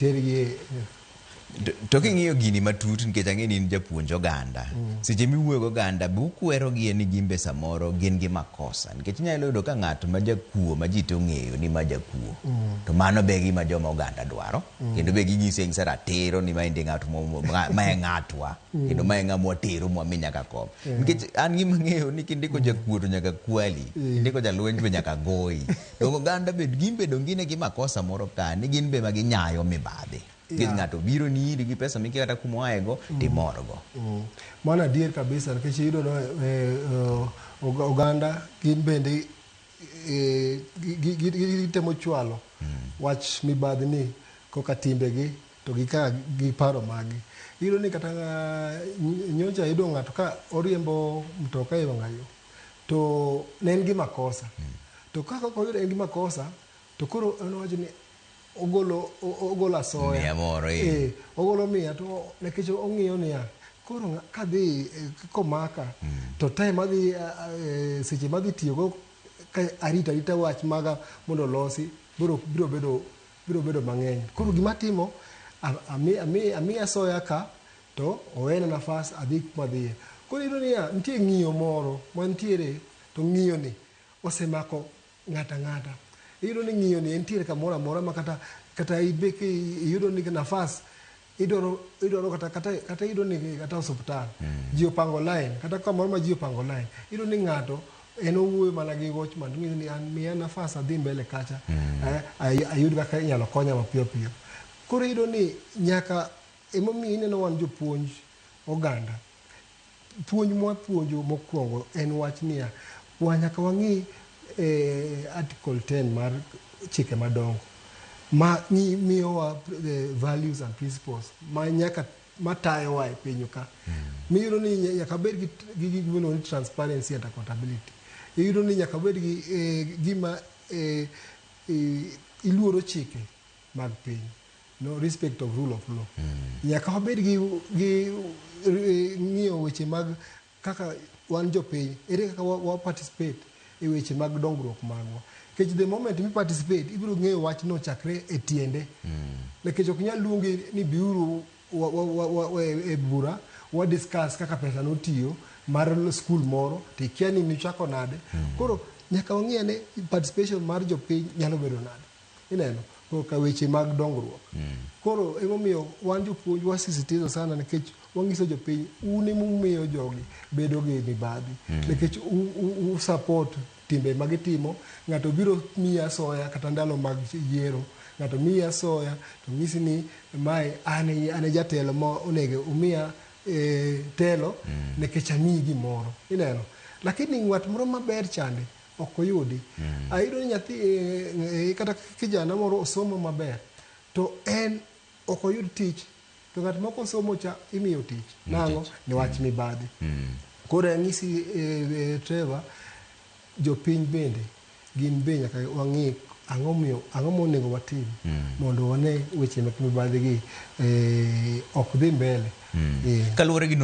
tergi to king'iyo gini matut nikech ang'e ni in japuonj oganda. Seche miwuoyo oganda be ukwero gi ni gimbe samoro gin gi makosa nikech inyalo yudo ka ng'at ma jakuo ma ji to ng'eyo ni ma jakuo to mano be gima joma oganda dwaro kendo be ginyise ng'isa ratiro ni ma indi ng'at ma e ng'atwa kendo ma e ng'amwa tero mwa mi nyaka kom nikech an gima ng'eyo ni kindiko jakuo to nyaka kwali, kindiko jalweny be nyaka goyi. To oganda be gimbe dongine gi makosa moro ka ni gin be ma ginyayo mibadhi. Ng'ato biro ni iri gi pesa mikia kata kumwaego timorgo. Mano adier kabisa nikech iyudo oganda gin bende gitemo chwalo wach mibadhi ni koka timbegi to gi ka gi paro magi. Iyudo ni kata nyocha iyudo ng'ato ka oriembo mtoka e wang'a yo to ne en gi makosa. To kaka oyudo en gi makosa to koro en wacho ni ogolo asoya. Mia moro ogolo mia to nekech ong'iyo niya koro kadhi komaka to time madhi seche madhi tiyogo ka arita wach maga mondo losi biro bedo mang'eny. Koro gima timo ami asoya ka to owena nafas adhi kuma dhiye. Koro iyudo niya nitie ng'iyo moro mantiere to ng'iyo ni osemako ng'ata. Iyudo ni ng'iyo ni entiere kamoro amora ma kata ibeke iyudo ni nafas idoro kata iyudo ni kata hospital ji opango line kata kamoro ma ji opango line iyudo ni ng'ato en owuoyo mana gi watchman ng'iyo ni an miya nafas adhi mbele kacha ayud kaka inyalo konya mapiyo. Koro iyudo ni nyaka emomiyo ineno wan jopuonj oganda puonj mwapuonjo mokwongo en wach niya nyaka wang'i article 10 mar chike madongo ma miyowa values and principles ma nyaka matayowa e pinyu ka. Miyudo ni nyaka bed gi gima ni transparency and accountability. Iyudo ni nyaka bed gi gima iluoro chike mag piny, no respect of rule of law. Nyaka wabed gi ng'iyo weche mag kaka wan jopiny ere kaka wa participate e weche mag dongruok magwa. Nikech the moment mi participate ibiro ng'eyo wach no chakre e tiende. Nikech ok nyal luongi ni biuru e bura wa discuss kaka pesa notiyo mar school moro to ikia ni nichako nade. Koro nyaka wang'e ne participation mar jopiny nyalo bedo nade. Ineno ka weche mag dongruok. Koro emomiyo wan jopuonj wasisitizo sana nikech wang'iso jopiny un emomiyo jogi bedo gi mibadhi nikech u support timbe magitimo. Ng'ato biro miya asoya kata ndalo mag yiero ng'ato miya asoya to nyisi ni mae ane jatelo ma onego umiya telo nikech amiyi gimoro. Ineno lakini ng'at moro maber chande ok oyudi. Ayudo ni nyathi kata kijana moro osomo maber to en ok oyud tich to ng'at moko somo cha imiyo tich nang'o ni wach mibadhi. Koro anyisi Trevor jopiny bende gin be nyaka wang'i ang'o monego watim mondo wane weche mag mibadhi gi ok dhi mbele. Kaluwore gi